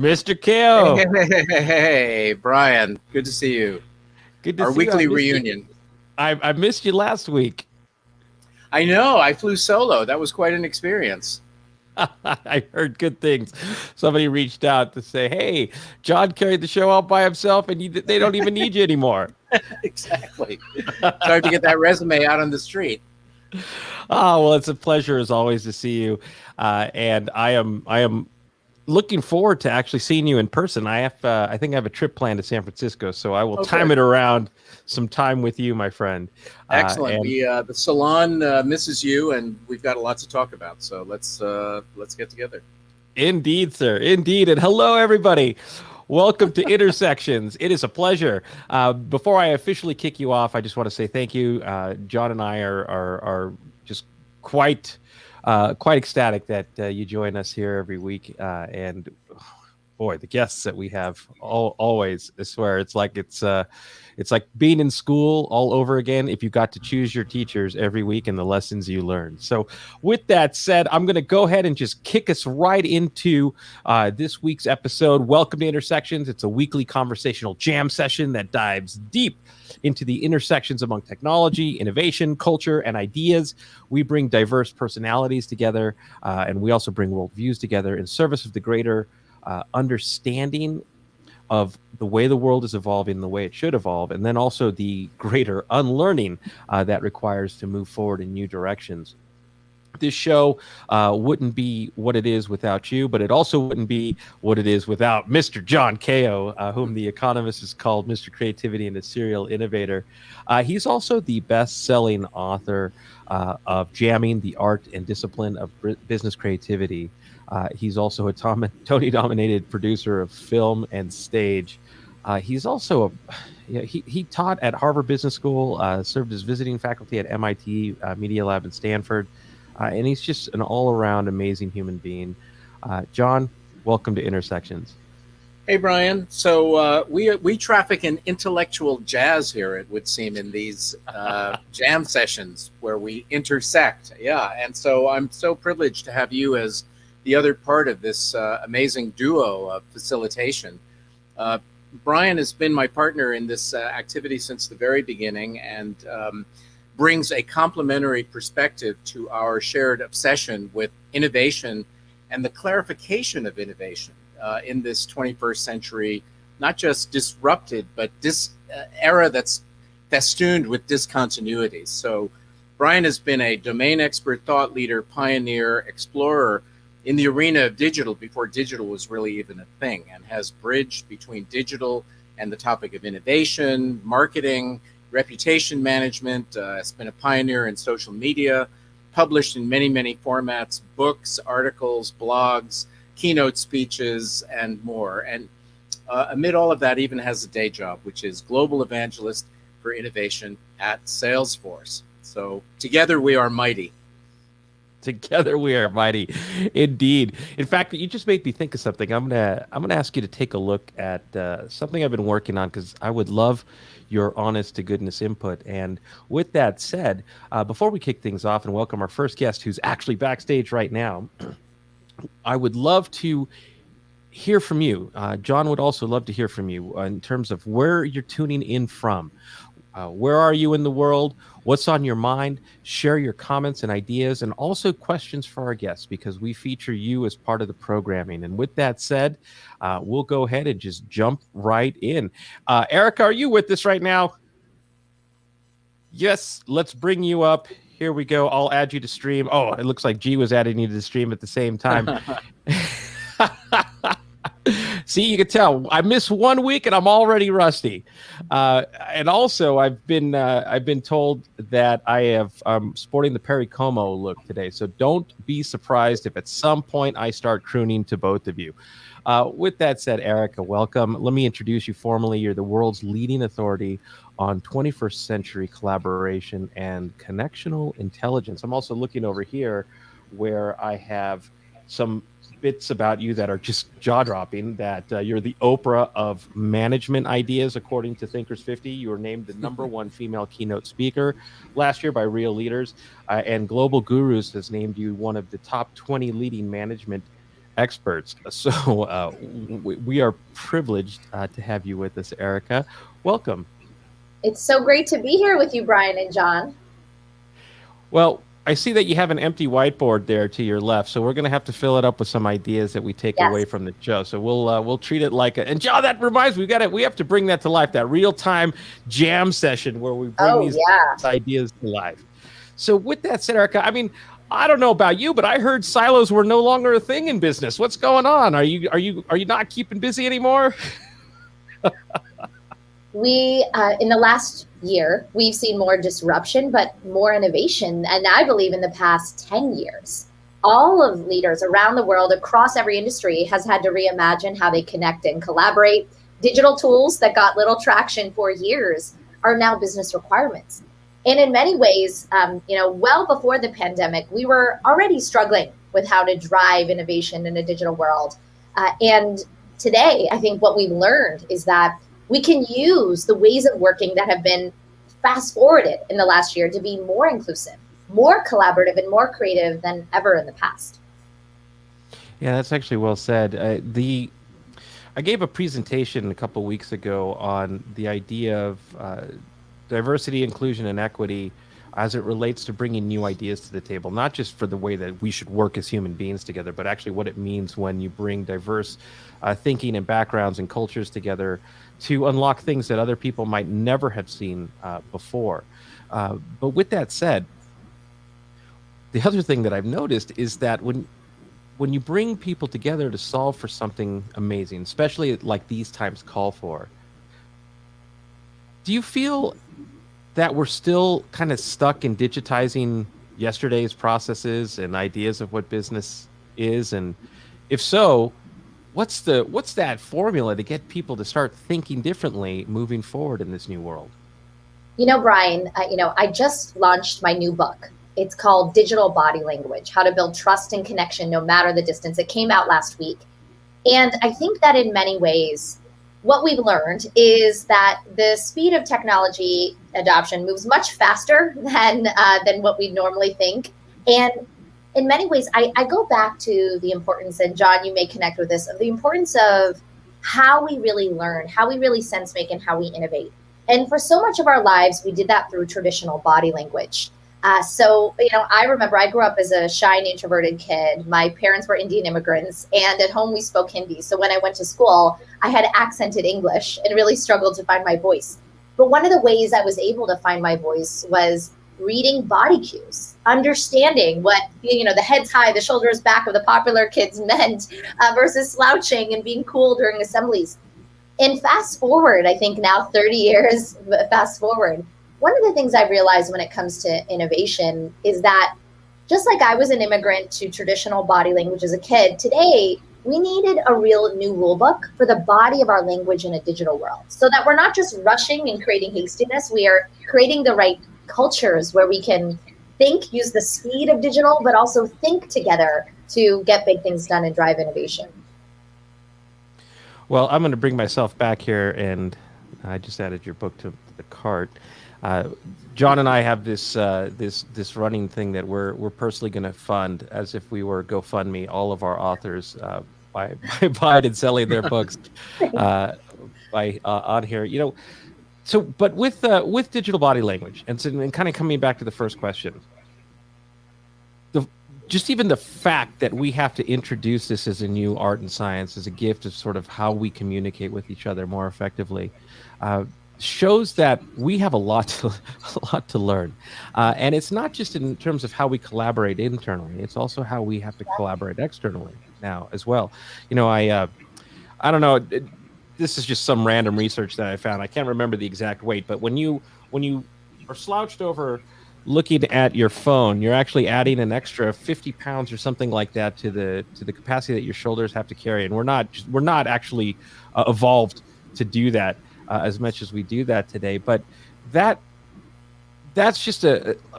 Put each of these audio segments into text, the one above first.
Mr. Hey, KO. hey, hey, hey, hey, hey, Brian. Good to see you. Good to Our see you. I weekly missed you. reunion. I missed you last week. I know. I flew solo. That was quite an experience. I heard good things. Somebody reached out to say, "Hey, John carried the show out by himself, and they don't even need you anymore." Exactly. Started to get that resume out on the street. Oh well, it's a pleasure as always to see you, and I am looking forward to actually seeing you in person. I think I have a trip planned to San Francisco, so I will Oh, time good. it around some time with you, my friend. Excellent. And We the salon misses you, and we've got a lot to talk about. So let's get together. Indeed, sir. Indeed. And hello, everybody. Welcome to Intersections. It is a pleasure. Before I officially kick you off, I just want to say thank you. John and I are just quite quite ecstatic that you join us here every week. And boy, the guests that we have always, I swear, it's like being in school all over again if you got to choose your teachers every week and the lessons you learn. So with that said, I'm going to go ahead and just kick us right into this week's episode. Welcome to Intersections. It's a weekly conversational jam session that dives deep into the intersections among technology, innovation, culture, and ideas. We bring diverse personalities together, and we also bring worldviews together in service of the greater understanding of the way the world is evolving, the way it should evolve, and then also the greater unlearning that requires to move forward in new directions. This show wouldn't be what it is without you, but it also wouldn't be what it is without Mr. John Kao, whom The Economist has called Mr. Creativity and a Serial Innovator. He's also the best-selling author of Jamming, the Art and Discipline of Business Creativity. He's also a Tony-nominated producer of film and stage. He's also he taught at Harvard Business School, served as visiting faculty at MIT Media Lab in Stanford, and he's just an all-around amazing human being. John, welcome to Intersections. Hey, Brian. So we traffic in intellectual jazz here. It would seem in these jam sessions where we intersect. Yeah, and so I'm so privileged to have you as the other part of this amazing duo of facilitation. Uh, Brian has been my partner in this activity since the very beginning and brings a complementary perspective to our shared obsession with innovation and the clarification of innovation in this 21st century, not just disrupted, but this era that's festooned with discontinuities. So Brian has been a domain expert, thought leader, pioneer, explorer in the arena of digital before digital was really even a thing, and has bridged between digital and the topic of innovation, marketing, reputation management, has been a pioneer in social media, published in many, many formats, books, articles, blogs, keynote speeches, and more. And amid all of that, even has a day job, which is global evangelist for innovation at Salesforce. So together we are mighty. Together we are mighty, indeed. In fact, you just made me think of something. I'm gonna ask you to take a look at something I've been working on because I would love your honest to goodness input. And with that said, before we kick things off and welcome our first guest, who's actually backstage right now, I would love to hear from you. John would also love to hear from you in terms of where you're tuning in from. Where are you in the world? What's on your mind? Share your comments and ideas, and also questions for our guests, because we feature you as part of the programming. And with that said, we'll go ahead and just jump right in. Erica, are you with us right now? Yes, let's bring you up. Here we go. I'll add you to stream. Oh, it looks like G was adding you to the stream at the same time. See, you can tell I missed 1 week and I'm already rusty. And also, I've been told that I have sporting the Perry Como look today. So don't be surprised if at some point I start crooning to both of you. With that said, Erica, welcome. Let me introduce you formally. You're the world's leading authority on 21st century collaboration and connectional intelligence. I'm also looking over here where I have some bits about you that are just jaw-dropping, that you're the Oprah of management ideas, according to Thinkers 50. You were named the #1 female keynote speaker last year by Real Leaders, and Global Gurus has named you one of the top 20 leading management experts. So we are privileged to have you with us, Erica. Welcome. It's so great to be here with you, Brian and John. Well, I see that you have an empty whiteboard there to your left, so we're going to have to fill it up with some ideas that we take away from the show. So we'll treat it like and John, that reminds me, we have to bring that to life, that real time jam session where we bring these ideas to life. So with that said, Erica, I mean, I don't know about you, but I heard silos were no longer a thing in business. What's going on? Are you not keeping busy anymore? We in the last year, we've seen more disruption, but more innovation. And I believe in the past 10 years, all of leaders around the world across every industry has had to reimagine how they connect and collaborate. Digital tools that got little traction for years are now business requirements. And in many ways, well before the pandemic, we were already struggling with how to drive innovation in a digital world. And today, I think what we've learned is that we can use the ways of working that have been fast forwarded in the last year to be more inclusive, more collaborative, and more creative than ever in the past. Yeah, that's actually well said. I gave a presentation a couple weeks ago on the idea of diversity, inclusion, and equity as it relates to bringing new ideas to the table, not just for the way that we should work as human beings together, but actually what it means when you bring diverse thinking and backgrounds and cultures together to unlock things that other people might never have seen before. But with that said, the other thing that I've noticed is that when you bring people together to solve for something amazing, especially like these times call for, do you feel that we're still kind of stuck in digitizing yesterday's processes and ideas of what business is? And if so, what's that formula to get people to start thinking differently moving forward in this new world? Brian, I just launched my new book. It's called Digital Body Language, How to Build Trust and Connection No Matter the Distance. It came out last week. And I think that in many ways, what we've learned is that the speed of technology adoption moves much faster than what we normally think. And in many ways, I go back to the importance, and John, you may connect with this, of the importance of how we really learn, how we really sense make, and how we innovate. And for so much of our lives, we did that through traditional body language. I remember I grew up as a shy and introverted kid. My parents were Indian immigrants, and at home we spoke Hindi. So when I went to school, I had accented English and really struggled to find my voice. But one of the ways I was able to find my voice was reading body cues, understanding what, the heads high, the shoulders back of the popular kids meant versus slouching and being cool during assemblies. And fast forward, I think now 30 years, fast forward, one of the things I realized when it comes to innovation is that just like I was an immigrant to traditional body language as a kid, today we needed a real new rule book for the body of our language in a digital world, so that we're not just rushing and creating hastiness, we are creating the right cultures where we can think, use the speed of digital, but also think together to get big things done and drive innovation. Well, I'm going to bring myself back here, and I just added your book to the cart. John and I have this running thing that we're personally going to fund, as if we were GoFundMe, all of our authors by buying and selling their books on here. So, but with digital body language, and kind of coming back to the first question, just even the fact that we have to introduce this as a new art and science, as a gift of sort of how we communicate with each other more effectively, shows that we have a lot to learn, and it's not just in terms of how we collaborate internally; it's also how we have to collaborate externally now as well. I don't know. This is just some random research that I found. I can't remember the exact weight, but when you are slouched over looking at your phone, you're actually adding an extra 50 pounds or something like that to the capacity that your shoulders have to carry, and we're not actually evolved to do that as much as we do that today. But that's just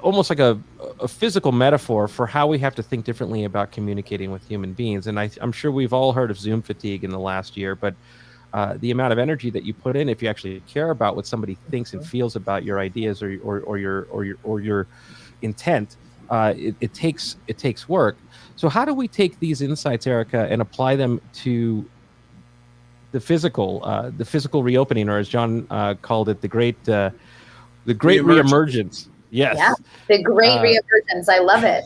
almost like a physical metaphor for how we have to think differently about communicating with human beings. And I'm sure we've all heard of Zoom fatigue in the last year, but the amount of energy that you put in, if you actually care about what somebody thinks and feels about your ideas or your intent, it takes work. So how do we take these insights, Erica, and apply them to the physical reopening, or as John called it, the great reemergence? Yes. Yeah, the great reemergence. I love it.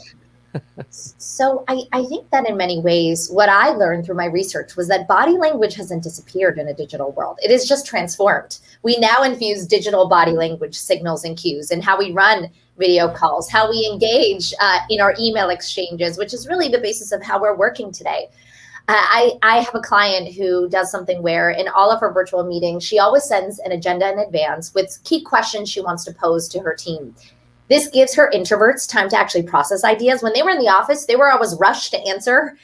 So I think that in many ways, what I learned through my research was that body language hasn't disappeared in a digital world. It is just transformed. We now infuse digital body language signals and cues in how we run video calls, how we engage in our email exchanges, which is really the basis of how we're working today. I have a client who does something where in all of her virtual meetings, she always sends an agenda in advance with key questions she wants to pose to her team. This gives her introverts time to actually process ideas. When they were in the office, they were always rushed to answer.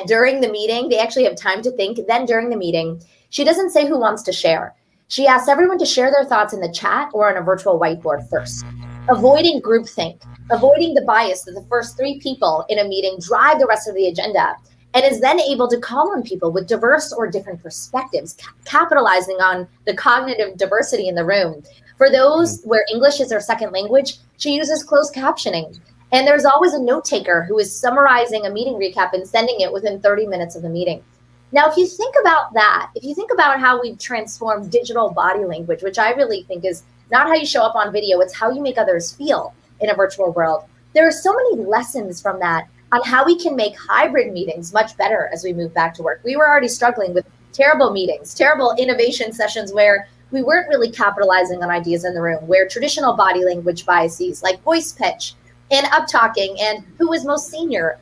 During the meeting, they actually have time to think. Then during the meeting, she doesn't say who wants to share. She asks everyone to share their thoughts in the chat or on a virtual whiteboard first, avoiding groupthink, avoiding the bias that the first 3 people in a meeting drive the rest of the agenda, and is then able to call on people with diverse or different perspectives, capitalizing on the cognitive diversity in the room. For those where English is their second language, she uses closed captioning. And there's always a note taker who is summarizing a meeting recap and sending it within 30 minutes of the meeting. Now, if you think about that, if you think about how we've transformed digital body language, which I really think is not how you show up on video, it's how you make others feel in a virtual world. There are so many lessons from that on how we can make hybrid meetings much better as we move back to work. We were already struggling with terrible meetings, terrible innovation sessions where we weren't really capitalizing on ideas in the room, where traditional body language biases like voice pitch and up talking and who was most senior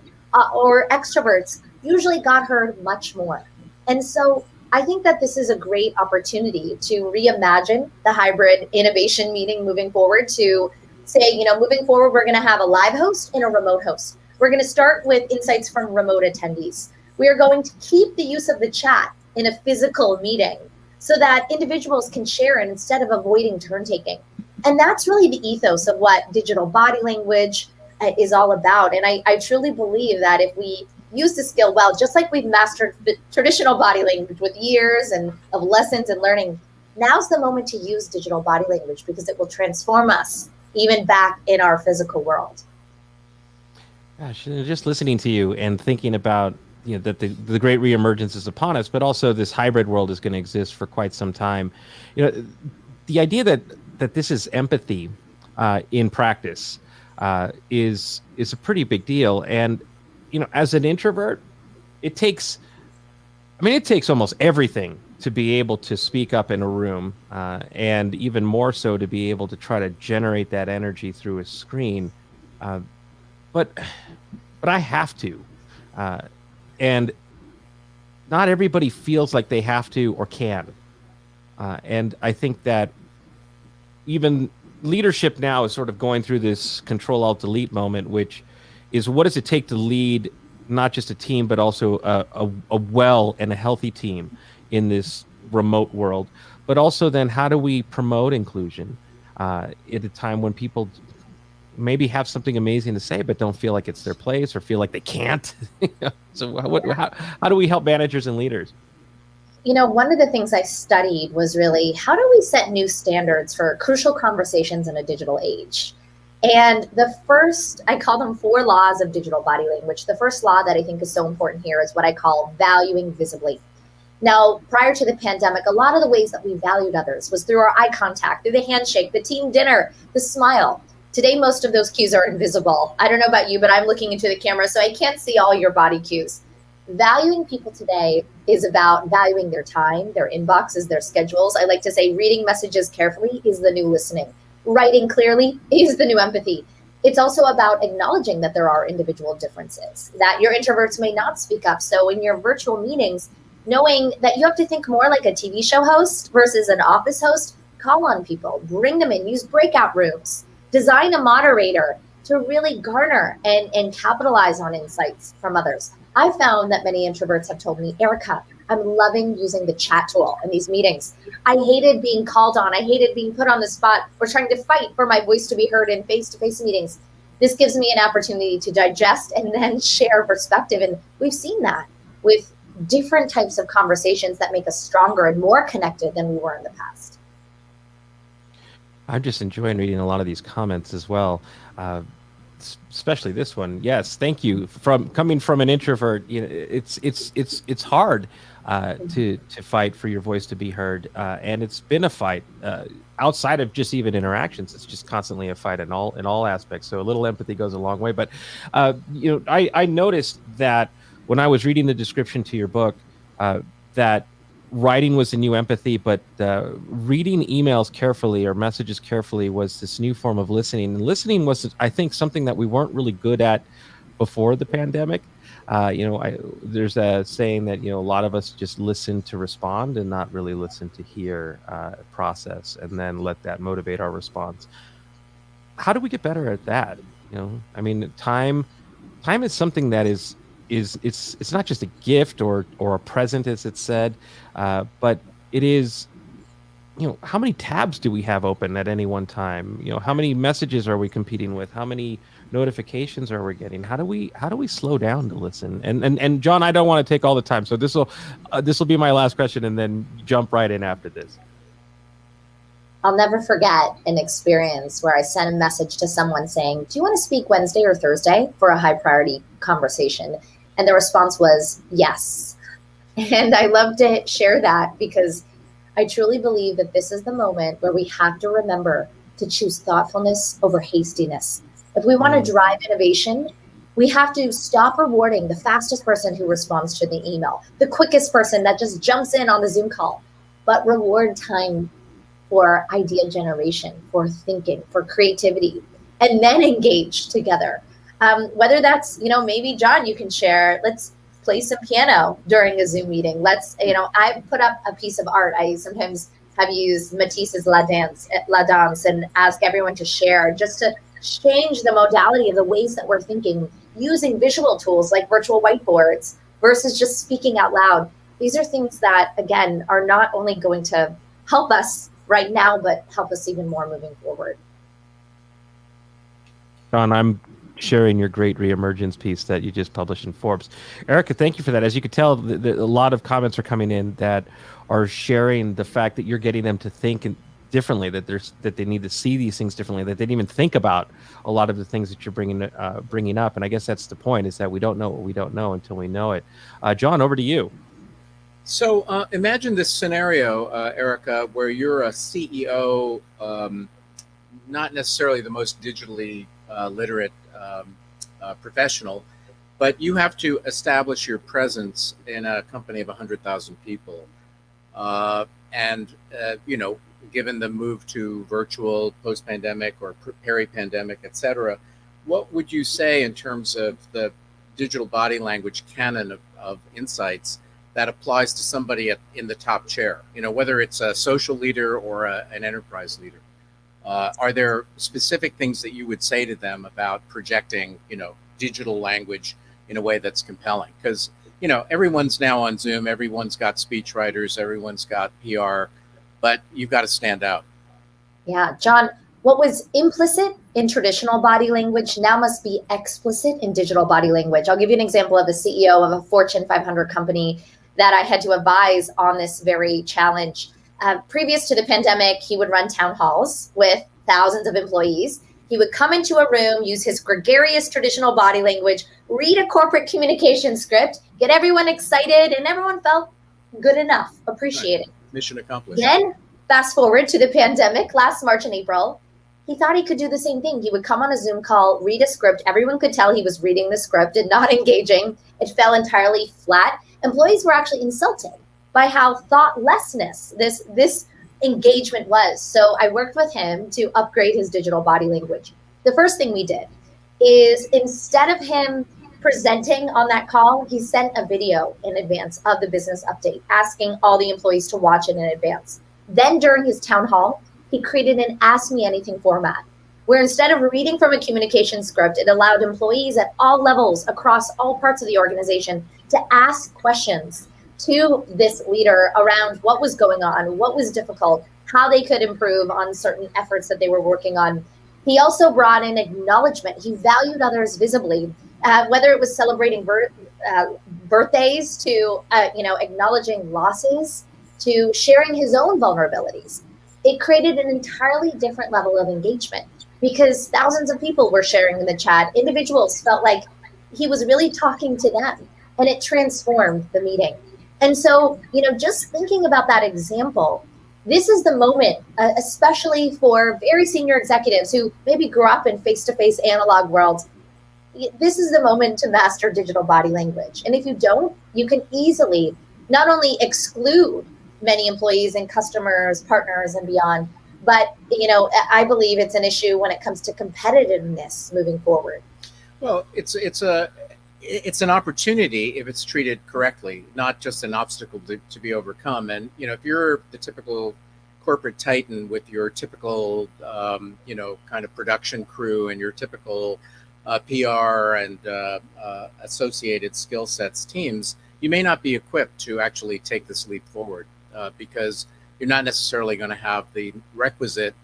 or extroverts usually got heard much more. And so I think that this is a great opportunity to reimagine the hybrid innovation meeting moving forward, to say, moving forward, we're going to have a live host and a remote host. We're going to start with insights from remote attendees. We are going to keep the use of the chat in a physical meeting so that individuals can share it instead of avoiding turn taking. And that's really the ethos of what digital body language is all about. And I truly believe that if we use the skill well, just like we've mastered the traditional body language with years and of lessons and learning, now's the moment to use digital body language because it will transform us even back in our physical world. Gosh, just listening to you and thinking about that the great reemergence is upon us, but also this hybrid world is going to exist for quite some time. The idea that this is empathy in practice is a pretty big deal. And as an introvert, it takes almost everything to be able to speak up in a room, and even more so to be able to try to generate that energy through a screen. But I have to. And not everybody feels like they have to or can. And I think that even leadership now is sort of going through this Control-Alt-Delete moment, which is what does it take to lead not just a team, but also a well and a healthy team in this remote world. But also then how do we promote inclusion at a time when people maybe have something amazing to say, but don't feel like it's their place or feel like they can't. So how do we help managers and leaders? One of the things I studied was really how do we set new standards for crucial conversations in a digital age? And the first, I call them 4 laws of digital body language. The first law that I think is so important here is what I call valuing visibly. Now, prior to the pandemic, a lot of the ways that we valued others was through our eye contact, through the handshake, the team dinner, the smile. Today, most of those cues are invisible. I don't know about you, but I'm looking into the camera, so I can't see all your body cues. Valuing people today is about valuing their time, their inboxes, their schedules. I like to say reading messages carefully is the new listening. Writing clearly is the new empathy. It's also about acknowledging that there are individual differences, that your introverts may not speak up. So in your virtual meetings, knowing that you have to think more like a TV show host versus an office host, call on people, bring them in, use breakout rooms. Design a moderator to really garner and capitalize on insights from others. I found that many introverts have told me, Erica, I'm loving using the chat tool in these meetings. I hated being called on. I hated being put on the spot or trying to fight for my voice to be heard in face-to-face meetings. This gives me an opportunity to digest and then share perspective. And we've seen that with different types of conversations that make us stronger and more connected than we were in the past. I'm just enjoying reading a lot of these comments as well. especially this one. Yes, thank you. From coming from an introvert, it's hard to fight for your voice to be heard, and it's been a fight outside of just even interactions. It's just constantly a fight in all aspects. So a little empathy goes a long way. But I noticed that when I was reading the description to your book, that writing was the new empathy, but reading emails carefully or messages carefully was this new form of listening. And listening was, I think, something that we weren't really good at before the pandemic. There's a saying that, a lot of us just listen to respond and not really listen to hear, process, and then let that motivate our response. How do we get better at that? Time is something that it's not just a gift or a present, as it's said, but it is, how many tabs do we have open at any one time? How many messages are we competing with? How many notifications are we getting? How do we slow down to listen? And John, I don't want to take all the time, so this will be my last question, and then jump right in after this. I'll never forget an experience where I sent a message to someone saying, "Do you want to speak Wednesday or Thursday for a high priority conversation?" And the response was yes. And I love to share that because I truly believe that this is the moment where we have to remember to choose thoughtfulness over hastiness. If we want to drive innovation, we have to stop rewarding the fastest person who responds to the email, the quickest person that just jumps in on the Zoom call, but reward time for idea generation, for thinking, for creativity, and then engage together. Whether that's, maybe John, you can share, let's play some piano during a Zoom meeting. I put up a piece of art. I sometimes have used Matisse's La Danse and ask everyone to share just to change the modality of the ways that we're thinking using visual tools like virtual whiteboards versus just speaking out loud. These are things that, again, are not only going to help us right now, but help us even more moving forward. John, I'm sharing your great reemergence piece that you just published in Forbes. Erica, thank you for that. As you could tell, a lot of comments are coming in that are sharing the fact that you're getting them to think differently, that they need to see these things differently, that they didn't even think about a lot of the things that you're bringing up. And I guess that's the point, is that we don't know what we don't know until we know it. John, over to you. So imagine this scenario, Erica, where you're a CEO, not necessarily the most digitally literate professional, but you have to establish your presence in a company of 100,000 people. Given the move to virtual post-pandemic or peri-pandemic, et cetera, what would you say in terms of the digital body language canon of insights that applies to somebody in the top chair, whether it's a social leader or an enterprise leader? Are there specific things that you would say to them about projecting, digital language in a way that's compelling? Because, everyone's now on Zoom, everyone's got speech writers, everyone's got PR, but you've got to stand out. Yeah, John, what was implicit in traditional body language now must be explicit in digital body language. I'll give you an example of a CEO of a Fortune 500 company that I had to advise on this very challenge. Previous to the pandemic, he would run town halls with thousands of employees. He would come into a room, use his gregarious traditional body language, read a corporate communication script, get everyone excited, and everyone felt good enough, appreciated. Right. Mission accomplished. Then fast forward to the pandemic, last March and April, he thought he could do the same thing. He would come on a Zoom call, read a script. Everyone could tell he was reading the script and not engaging. It fell entirely flat. Employees were actually insulted by how thoughtlessness this engagement was. So I worked with him to upgrade his digital body language. The first thing we did is, instead of him presenting on that call, he sent a video in advance of the business update, asking all the employees to watch it in advance. Then during his town hall, he created an Ask Me Anything format, where instead of reading from a communication script, it allowed employees at all levels across all parts of the organization to ask questions to this leader around what was going on, what was difficult, how they could improve on certain efforts that they were working on. He also brought in acknowledgement. He valued others visibly, whether it was celebrating birthdays to acknowledging losses, to sharing his own vulnerabilities. It created an entirely different level of engagement, because thousands of people were sharing in the chat. Individuals felt like he was really talking to them, and it transformed the meeting. And so, just thinking about that example, this is the moment, especially for very senior executives who maybe grew up in face-to-face analog worlds. This is the moment to master digital body language. And if you don't, you can easily not only exclude many employees and customers, partners, and beyond, but I believe it's an issue when it comes to competitiveness moving forward. Well, it's an opportunity if it's treated correctly, not just an obstacle to be overcome. And if you're the typical corporate titan with your typical kind of production crew and your typical PR and associated skill sets teams, you may not be equipped to actually take this leap forward because you're not necessarily going to have the requisite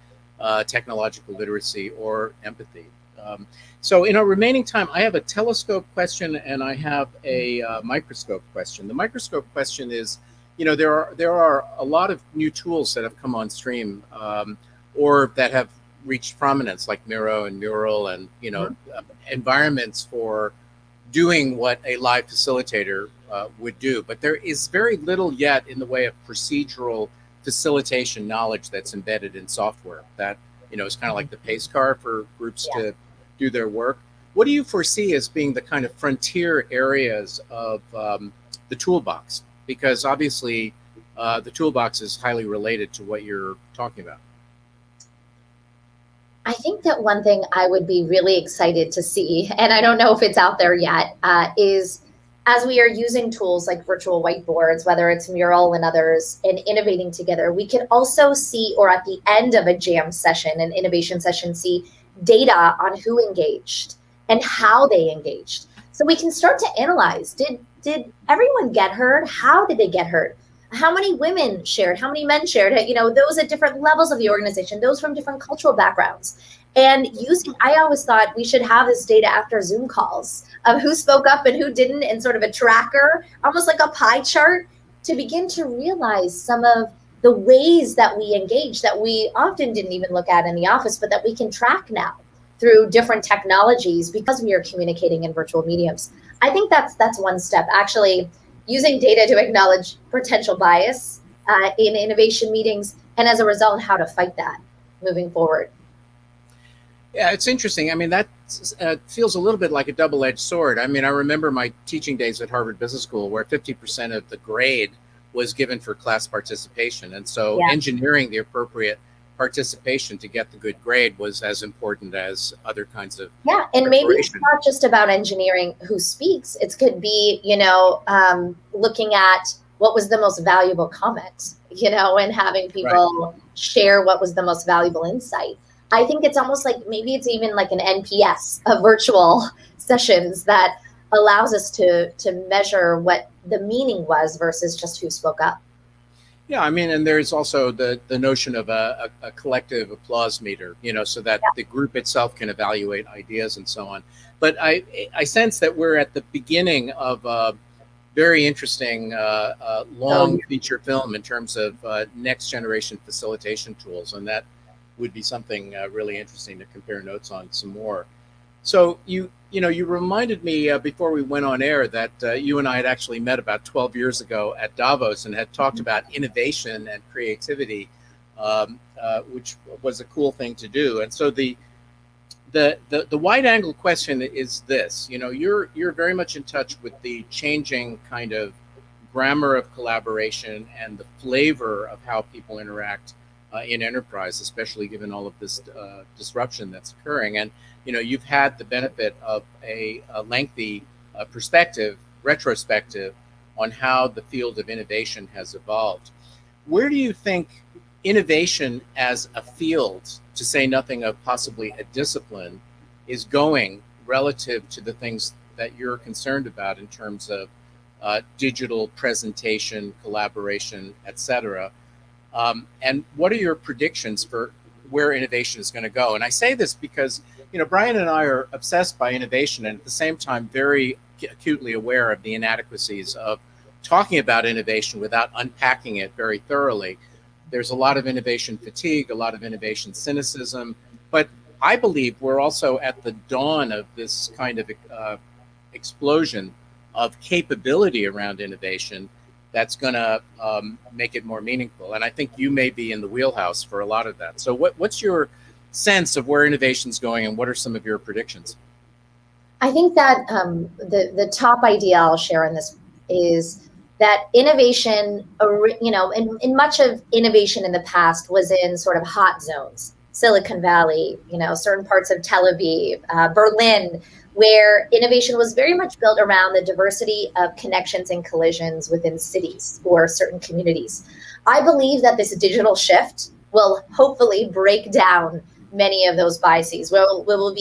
technological literacy or empathy. So in our remaining time, I have a telescope question and I have a microscope question. The microscope question is, there are a lot of new tools that have come on stream or that have reached prominence, like Miro and Mural, and environments for doing what a live facilitator would do. But there is very little yet in the way of procedural facilitation knowledge that's embedded in software that is kind of like the pace car for groups to do their work. What do you foresee as being the kind of frontier areas of the toolbox? Because obviously the toolbox is highly related to what you're talking about. I think that one thing I would be really excited to see, and I don't know if it's out there yet, is as we are using tools like virtual whiteboards, whether it's Mural and others, and innovating together, we can also see, or at the end of a jam session, an innovation session, see data on who engaged and how they engaged. So we can start to analyze, did everyone get heard? How did they get heard? How many women shared? How many men shared? Those at different levels of the organization, those from different cultural backgrounds. And I always thought we should have this data after Zoom calls of who spoke up and who didn't, and sort of a tracker, almost like a pie chart, to begin to realize some of the ways that we engage that we often didn't even look at in the office, but that we can track now through different technologies because we are communicating in virtual mediums. I think that's one step. Actually, using data to acknowledge potential bias in innovation meetings, and as a result, how to fight that moving forward. Yeah, it's interesting. I mean, that feels a little bit like a double-edged sword. I mean, I remember my teaching days at Harvard Business School where 50% of the grade was given for class participation. And so engineering the appropriate participation to get the good grade was as important as other kinds of and maybe it's not just about engineering who speaks. It could be looking at what was the most valuable comment, and having people share what was the most valuable insight. I think it's almost like maybe it's even like an NPS of virtual sessions that allows us to measure what the meaning was versus just who spoke up. Yeah, I mean, and there's also the notion of a collective applause meter, so that the group itself can evaluate ideas and so on. But I sense that we're at the beginning of a very interesting long feature film in terms of next generation facilitation tools, and that would be something really interesting to compare notes on some more. So you reminded me before we went on air that you and I had actually met about 12 years ago at Davos and had talked about innovation and creativity, which was a cool thing to do. And so the wide angle question is this: you're very much in touch with the changing kind of grammar of collaboration and the flavor of how people interact in enterprise, especially given all of this disruption that's occurring. And you've had the benefit of a lengthy retrospective on how the field of innovation has evolved. Where do you think innovation as a field, to say nothing of possibly a discipline, is going relative to the things that you're concerned about in terms of digital presentation, collaboration, et cetera? And what are your predictions for where innovation is going to go? And I say this because Brian and I are obsessed by innovation, and at the same time very acutely aware of the inadequacies of talking about innovation without unpacking it very thoroughly. There's a lot of innovation fatigue, a lot of innovation cynicism, but I believe we're also at the dawn of this kind of explosion of capability around innovation that's going to make it more meaningful. And I think you may be in the wheelhouse for a lot of that. So what's your sense of where innovation's going, and what are some of your predictions? I think that the top idea I'll share in this is that innovation, in much of innovation in the past was in sort of hot zones, Silicon Valley, certain parts of Tel Aviv, Berlin, where innovation was very much built around the diversity of connections and collisions within cities or certain communities. I believe that this digital shift will hopefully break down many of those biases. Will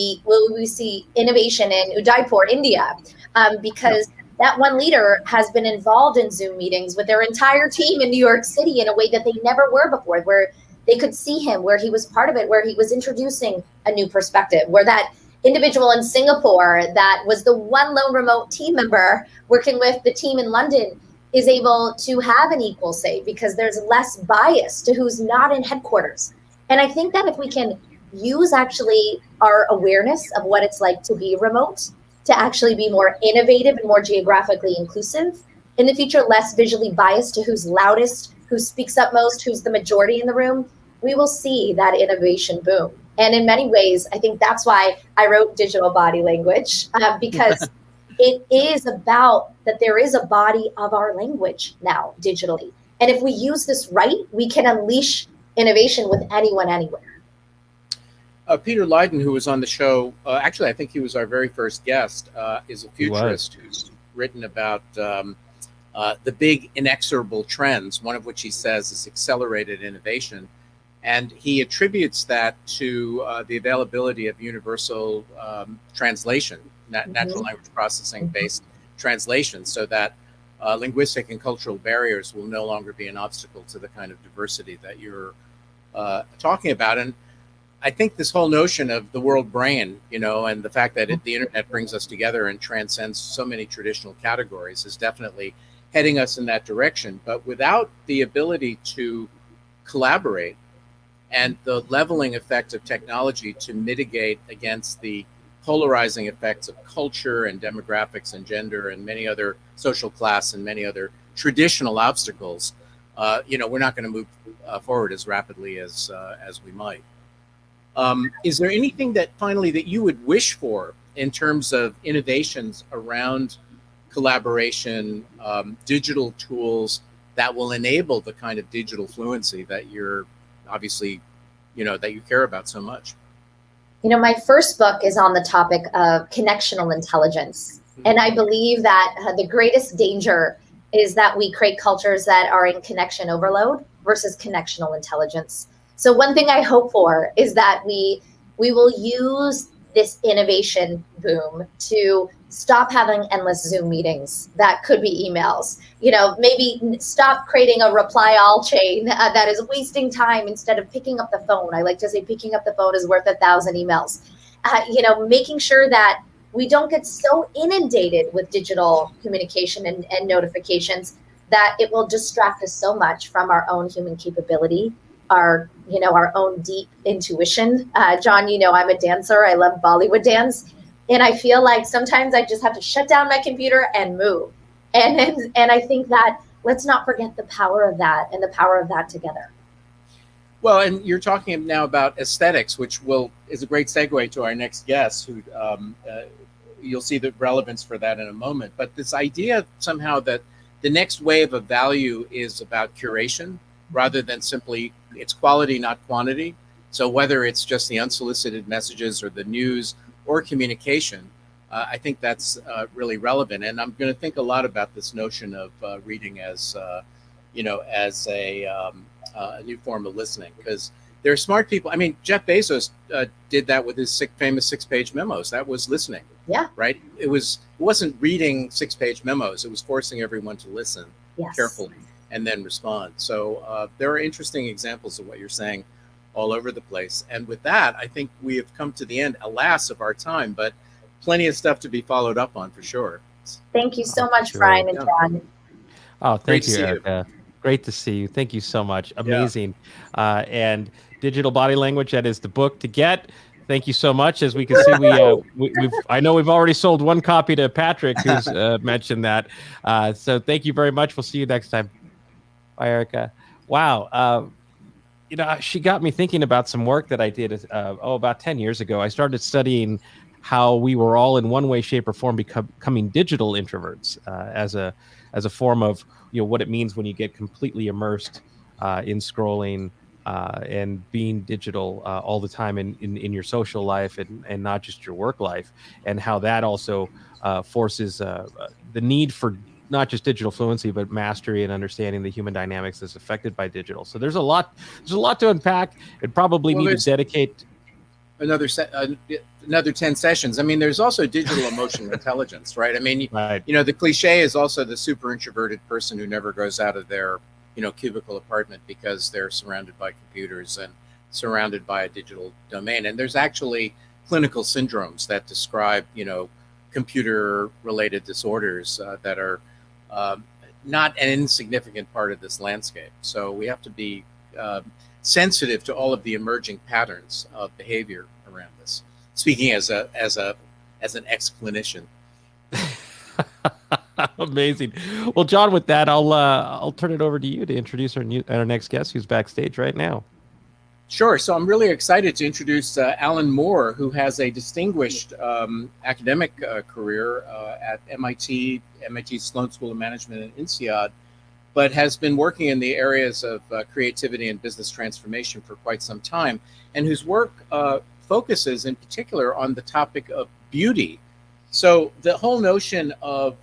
we see innovation in Udaipur, India, because that one leader has been involved in Zoom meetings with their entire team in New York City in a way that they never were before, where they could see him, where he was part of it, where he was introducing a new perspective, where that individual in Singapore that was the one lone remote team member working with the team in London is able to have an equal say because there's less bias to who's not in headquarters. And I think that if we can use actually our awareness of what it's like to be remote to actually be more innovative and more geographically inclusive, in the future less visually biased to who's loudest, who speaks up most, who's the majority in the room, we will see that innovation boom. And in many ways, I think that's why I wrote Digital Body Language, because it is about that there is a body of our language now digitally. And if we use this right, we can unleash innovation with anyone, anywhere. Peter Leiden, who was on the show, actually, I think he was our very first guest, is a futurist who's written about the big inexorable trends, one of which he says is accelerated innovation. And he attributes that to the availability of universal translation, natural language processing based translation, so that linguistic and cultural barriers will no longer be an obstacle to the kind of diversity that you're talking about. And I think this whole notion of the world brain, and the fact that the internet brings us together and transcends so many traditional categories is definitely heading us in that direction. But without the ability to collaborate and the leveling effect of technology to mitigate against the polarizing effects of culture and demographics and gender and many other social class and many other traditional obstacles, we're not going to move forward as rapidly as we might. Is there anything that finally that you would wish for in terms of innovations around collaboration, digital tools that will enable the kind of digital fluency that you're obviously, that you care about so much? My first book is on the topic of connectional intelligence. And I believe that the greatest danger is that we create cultures that are in connection overload versus connectional intelligence. So one thing I hope for is that we will use this innovation boom to stop having endless Zoom meetings that could be emails. Maybe stop creating a reply all chain that is wasting time instead of picking up the phone. I like to say picking up the phone is worth 1,000 emails. Making sure that we don't get so inundated with digital communication and notifications that it will distract us so much from our own human capability, our own deep intuition. John, I'm a dancer. I love Bollywood dance. And I feel like sometimes I just have to shut down my computer and move. And I think that let's not forget the power of that and the power of that together. Well, and you're talking now about aesthetics, which is a great segue to our next guest, who you'll see the relevance for that in a moment. But this idea somehow that the next wave of value is about curation rather than simply it's quality, not quantity. So whether it's just the unsolicited messages or the news or communication, I think that's really relevant. And I'm going to think a lot about this notion of reading as, as a new form of listening, because there are smart people. I mean, Jeff Bezos did that with his famous 6-page memos. That was listening. Yeah. Right. It wasn't reading 6-page memos. It was forcing everyone to listen carefully and then respond. So there are interesting examples of what you're saying all over the place. And with that, I think we have come to the end, alas, of our time, but plenty of stuff to be followed up on for sure. Thank you so much, Brian and John. Oh, thank you, Erica. Great to see you. Thank you so much. Amazing. And Digital Body Language, that is the book to get. Thank you so much. As we can see, I know we've already sold one copy to Patrick, who's mentioned that. So thank you very much. We'll see you next time. Bye, Erica. Wow. She got me thinking about some work that I did about 10 years ago. I started studying how we were all in one way, shape, or form becoming digital introverts as a form of what it means when you get completely immersed in scrolling and being digital all the time in your social life and not just your work life, and how that also forces the need for not just digital fluency, but mastery and understanding the human dynamics that's affected by digital. So there's a lot to unpack. It probably need to dedicate another 10 sessions. I mean, there's also digital emotional intelligence, right? I mean, right. The cliche is also the super introverted person who never goes out of their, cubicle apartment because they're surrounded by computers and surrounded by a digital domain. And there's actually clinical syndromes that describe, computer related disorders that are not an insignificant part of this landscape. So we have to be sensitive to all of the emerging patterns of behavior around this. Speaking as an ex-clinician. Amazing. Well, John, with that, I'll turn it over to you to introduce our next guest, who's backstage right now. Sure. So I'm really excited to introduce Alan Moore, who has a distinguished academic career at MIT Sloan School of Management and INSEAD, but has been working in the areas of creativity and business transformation for quite some time, and whose work focuses in particular on the topic of beauty. So the whole notion of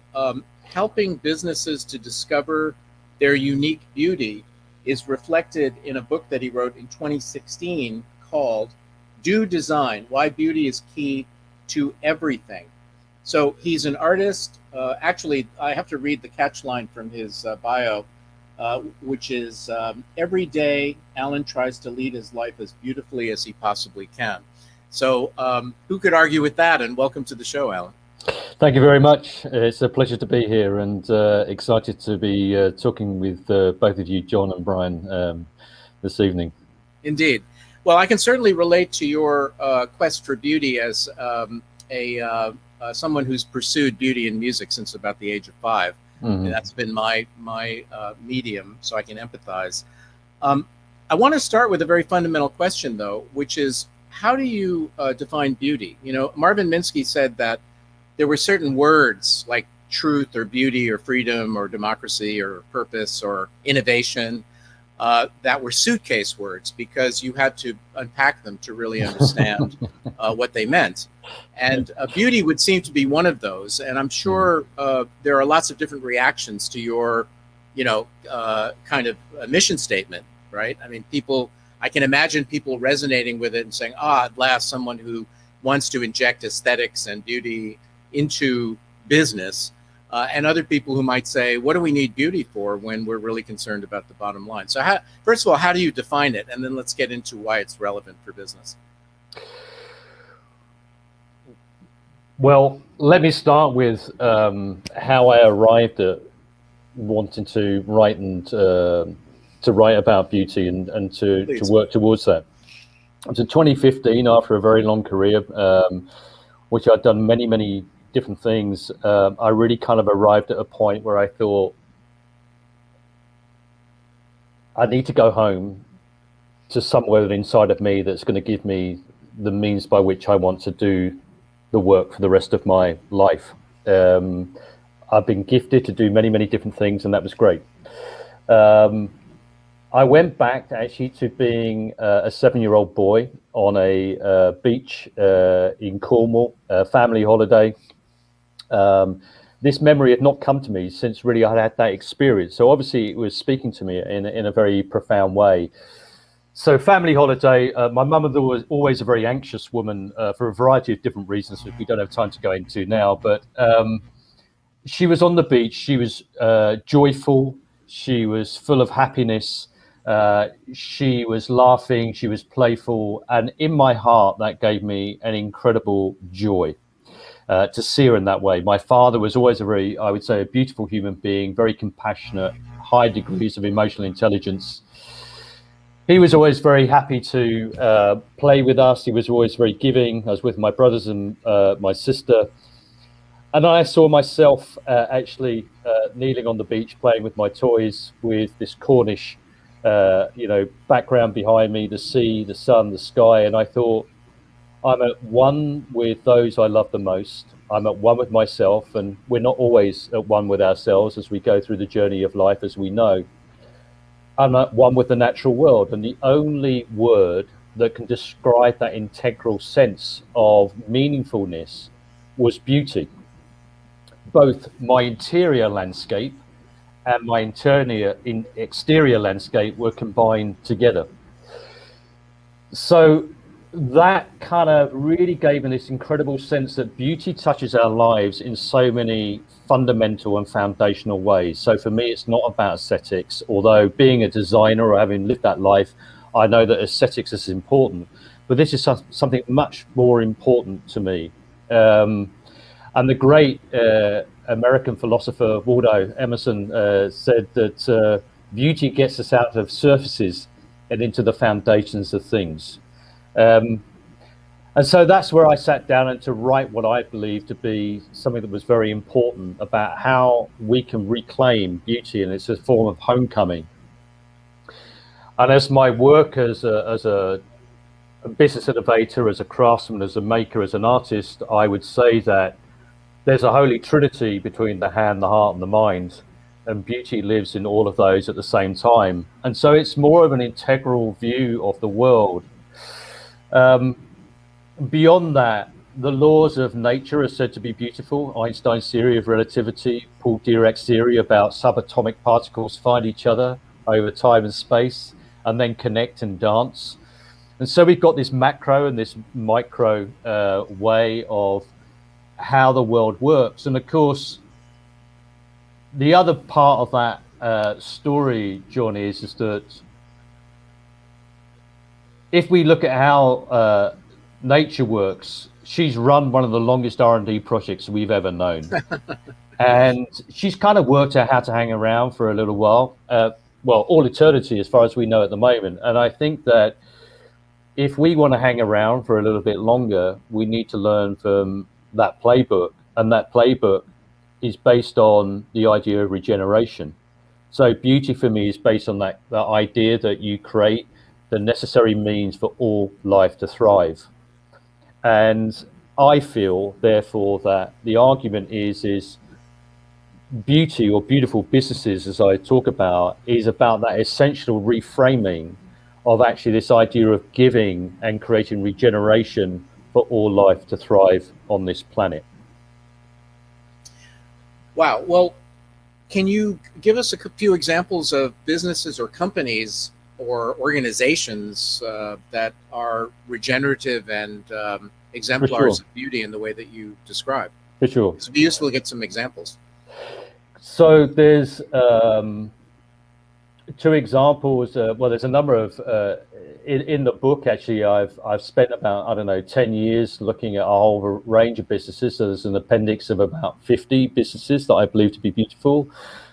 helping businesses to discover their unique beauty is reflected in a book that he wrote in 2016 called Do Design, Why Beauty is Key to Everything. So he's an artist. Actually, I have to read the catchline from his bio, which is, every day Alan tries to lead his life as beautifully as he possibly can. So who could argue with that? And welcome to the show, Alan. Thank you very much. It's a pleasure to be here and excited to be talking with both of you, John and Brian, this evening. Indeed. Well, I can certainly relate to your quest for beauty as someone who's pursued beauty in music since about the age of 5. Mm-hmm. And that's been my medium, so I can empathize. I want to start with a very fundamental question, though, which is, how do you define beauty? Marvin Minsky said that there were certain words like truth or beauty or freedom or democracy or purpose or innovation that were suitcase words because you had to unpack them to really understand what they meant. And beauty would seem to be one of those. And I'm sure there are lots of different reactions to your, kind of mission statement, right? I mean, I can imagine people resonating with it and saying, at last, someone who wants to inject aesthetics and beauty into business, and other people who might say, what do we need beauty for when we're really concerned about the bottom line? So first of all, how do you define it? And then let's get into why it's relevant for business. Well, let me start with how I arrived at wanting to write and to write about beauty and to work towards that. So 2015, after a very long career, which I'd done many different things, I really kind of arrived at a point where I thought, I need to go home to somewhere inside of me that's going to give me the means by which I want to do the work for the rest of my life. I've been gifted to do many different things, and that was great. I went back actually to being a 7-year-old boy on a beach in Cornwall, a family holiday. This memory had not come to me since really I had that experience. So obviously it was speaking to me in a very profound way. So family holiday, my mother was always a very anxious woman for a variety of different reasons, which we don't have time to go into now. But she was on the beach. She was joyful. She was full of happiness. She was laughing. She was playful. And in my heart, that gave me an incredible joy. To see her in that way. My father was always I would say, a beautiful human being, very compassionate, high degrees of emotional intelligence. He was always very happy to play with us. He was always very giving. I was with my brothers and my sister. And I saw myself actually kneeling on the beach, playing with my toys, with this Cornish, background behind me, the sea, the sun, the sky. And I thought, I'm at one with those I love the most. I'm at one with myself, and we're not always at one with ourselves as we go through the journey of life, as we know. I'm at one with the natural world, and the only word that can describe that integral sense of meaningfulness was beauty. Both my interior landscape and my exterior landscape were combined together. So that kind of really gave me this incredible sense that beauty touches our lives in so many fundamental and foundational ways. So for me, it's not about aesthetics, although being a designer or having lived that life, I know that aesthetics is important, but this is something much more important to me. And the great American philosopher Waldo Emerson said that beauty gets us out of surfaces and into the foundations of things. And so that's where I sat down and to write what I believe to be something that was very important about how we can reclaim beauty, and it's a form of homecoming. And as my work as a business innovator, as a craftsman, as a maker, as an artist, I would say that there's a holy trinity between the hand, the heart, and the mind, and beauty lives in all of those at the same time. And so it's more of an integral view of the world. Beyond that, the laws of nature are said to be beautiful. Einstein's theory of relativity, Paul Dirac's theory about subatomic particles find each other over time and space and then connect and dance. And so we've got this macro and this micro way of how the world works. And of course, the other part of that story, John, is that if we look at how nature works, she's run one of the longest R&D projects we've ever known. And she's kind of worked out how to hang around for a little while, all eternity as far as we know at the moment. And I think that if we want to hang around for a little bit longer, we need to learn from that playbook. And that playbook is based on the idea of regeneration. So beauty for me is based on that idea that you create the necessary means for all life to thrive. And I feel, therefore, that the argument is beauty or beautiful businesses, as I talk about, is about that essential reframing of actually this idea of giving and creating regeneration for all life to thrive on this planet. Wow. Well, can you give us a few examples of businesses or companies or organizations that are regenerative and exemplars of beauty in the way that you describe? For sure. It'd be useful to get some examples. So there's two examples. There's a number of in the book. Actually, I've spent about 10 years looking at a whole range of businesses. So there's an appendix of about 50 businesses that I believe to be beautiful,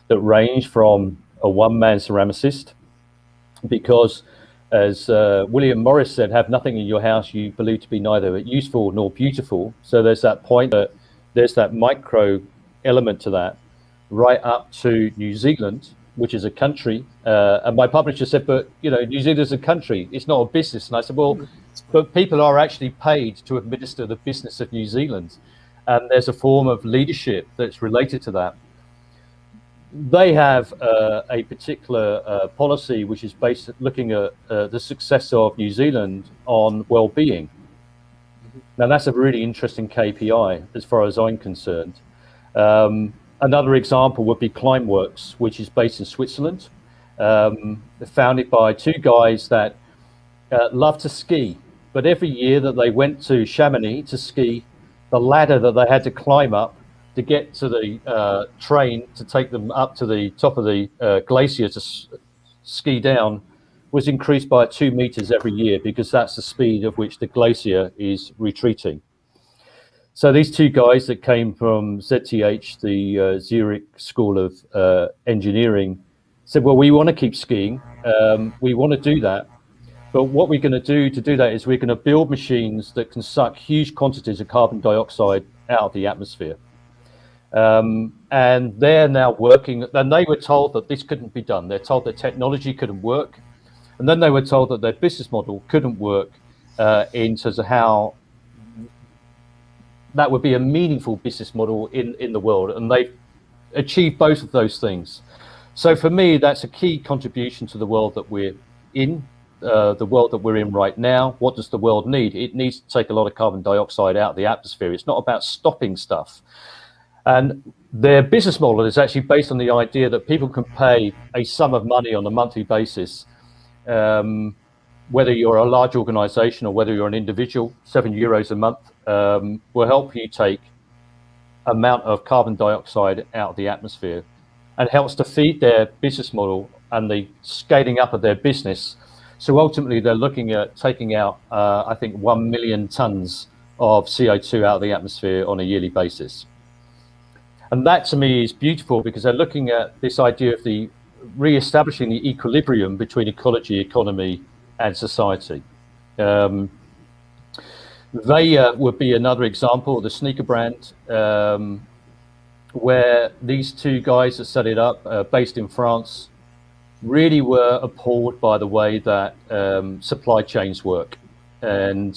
that range from a one-man ceramicist, because as William Morris said, have nothing in your house you believe to be neither useful nor beautiful. So there's that point that there's that micro element to that, right up to New Zealand, which is a country. And my publisher said, but New Zealand is a country, it's not a business. And I said, well, but people are actually paid to administer the business of New Zealand. And there's a form of leadership that's related to that. They have a particular policy which is based looking at the success of New Zealand on well-being. Now that's a really interesting KPI as far as I'm concerned. Another example would be Climeworks, which is based in Switzerland, founded by two guys that love to ski. But every year that they went to Chamonix to ski, the ladder that they had to climb up to get to the train to take them up to the top of the glacier to ski down was increased by 2 meters every year, because that's the speed at which the glacier is retreating. So these two guys that came from ZTH, the Zurich School of Engineering, said, well, we want to keep skiing. We want to do that. But what we're going to do that is we're going to build machines that can suck huge quantities of carbon dioxide out of the atmosphere. And they're now working, and they were told that this couldn't be done. They're told that technology couldn't work. And then they were told that their business model couldn't work in terms of how that would be a meaningful business model in the world. And they've achieved both of those things. So for me, that's a key contribution to the world that we're in, the world that we're in right now. What does the world need? It needs to take a lot of carbon dioxide out of the atmosphere. It's not about stopping stuff. And their business model is actually based on the idea that people can pay a sum of money on a monthly basis, whether you're a large organization or whether you're an individual. €7 a month will help you take amount of carbon dioxide out of the atmosphere, and helps to feed their business model and the scaling up of their business. So ultimately, they're looking at taking out, I think, 1 million tons of CO2 out of the atmosphere on a yearly basis. And that to me is beautiful, because they're looking at this idea of the re-establishing the equilibrium between ecology, economy, and society. They would be another example, the sneaker brand, where these two guys that set it up, based in France, really were appalled by the way that supply chains work. And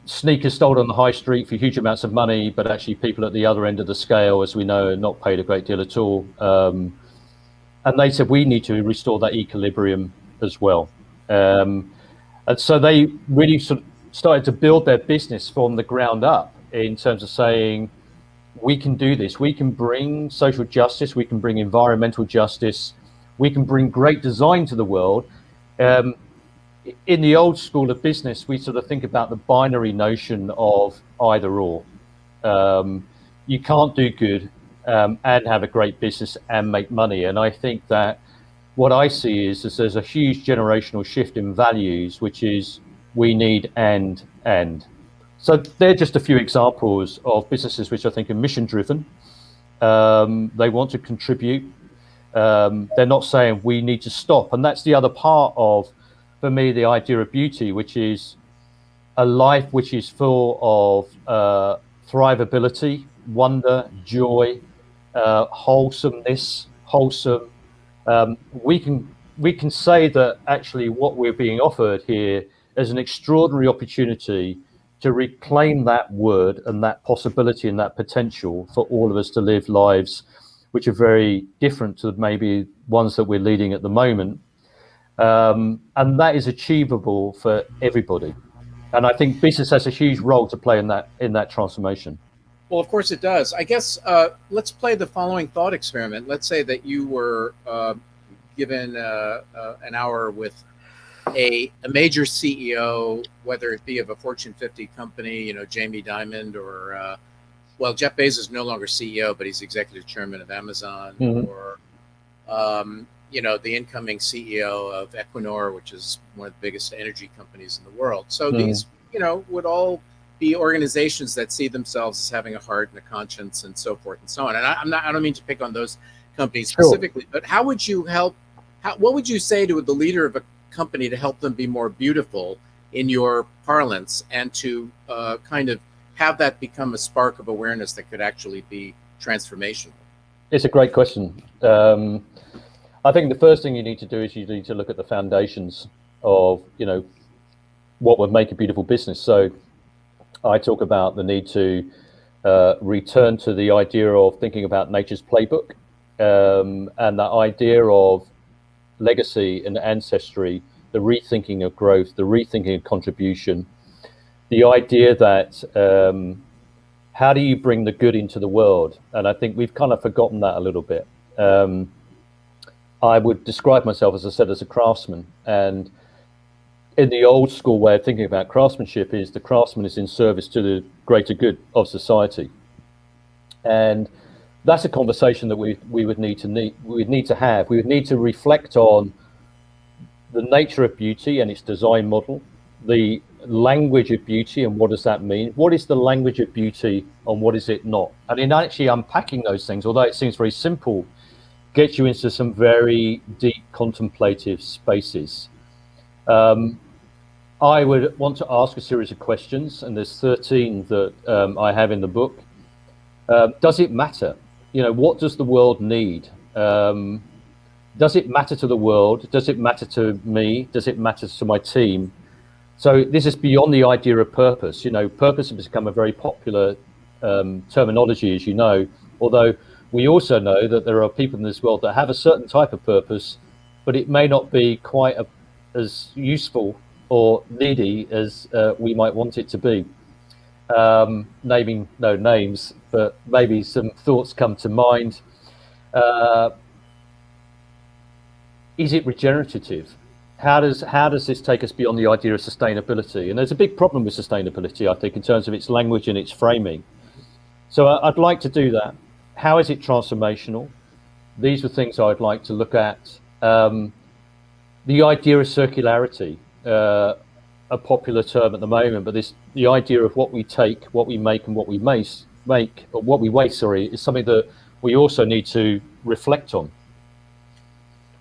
sneakers sold on the high street for huge amounts of money, but actually people at the other end of the scale, as we know, are not paid a great deal at all. And they said, we need to restore that equilibrium as well. And so they really sort of started to build their business from the ground up, in terms of saying, we can do this. We can bring social justice. We can bring environmental justice. We can bring great design to the world. In the old school of business, we sort of think about the binary notion of either or. You can't do good and have a great business and make money. And I think that what I see is there's a huge generational shift in values, which is we need and. So they're just a few examples of businesses which I think are mission driven. They want to contribute. They're not saying we need to stop. And that's the other part of, for me, the idea of beauty, which is a life which is full of thrivability, wonder, joy, wholesomeness, wholesome. We can say that actually what we're being offered here is an extraordinary opportunity to reclaim that word and that possibility and that potential for all of us to live lives which are very different to maybe ones that we're leading at the moment. And that is achievable for everybody. And I think business has a huge role to play in that transformation. Well, of course it does. I guess let's play the following thought experiment. Let's say that you were given an hour with a major CEO, whether it be of a Fortune 50 company, Jamie Dimon, or well, Jeff Bezos is no longer CEO, but he's executive chairman of Amazon, or the incoming CEO of Equinor, which is one of the biggest energy companies in the world. So these, would all be organizations that see themselves as having a heart and a conscience and so forth and so on. And I don't mean to pick on those companies specifically, but how would you help? What would you say to the leader of a company to help them be more beautiful, in your parlance, and to kind of have that become a spark of awareness that could actually be transformational? It's a great question. I think the first thing you need to do is you need to look at the foundations of, what would make a beautiful business. So I talk about the need to return to the idea of thinking about nature's playbook, and that idea of legacy and ancestry, the rethinking of growth, the rethinking of contribution, the idea that how do you bring the good into the world? And I think we've kind of forgotten that a little bit. I would describe myself, as I said, as a craftsman. And in the old school way of thinking about craftsmanship is the craftsman is in service to the greater good of society. And that's a conversation that we would need to have. We would need to reflect on the nature of beauty and its design model, the language of beauty and what does that mean? What is the language of beauty and what is it not? And in actually unpacking those things, although it seems very simple, gets you into some very deep contemplative spaces. I would want to ask a series of questions, and there's 13 that I have in the book. Does it matter? What does the world need? Does it matter to the world? Does it matter to me? Does it matter to my team? So this is beyond the idea of purpose. Purpose has become a very popular terminology, as you know, although we also know that there are people in this world that have a certain type of purpose, but it may not be quite as useful or needy as we might want it to be. Naming no names, but maybe some thoughts come to mind. Is it regenerative? How does this take us beyond the idea of sustainability? And there's a big problem with sustainability, I think, in terms of its language and its framing. So I'd like to do that. How is it transformational? These are things I'd like to look at. The idea of circularity, a popular term at the moment, but the idea of what we take, what we make, and what we waste, is something that we also need to reflect on.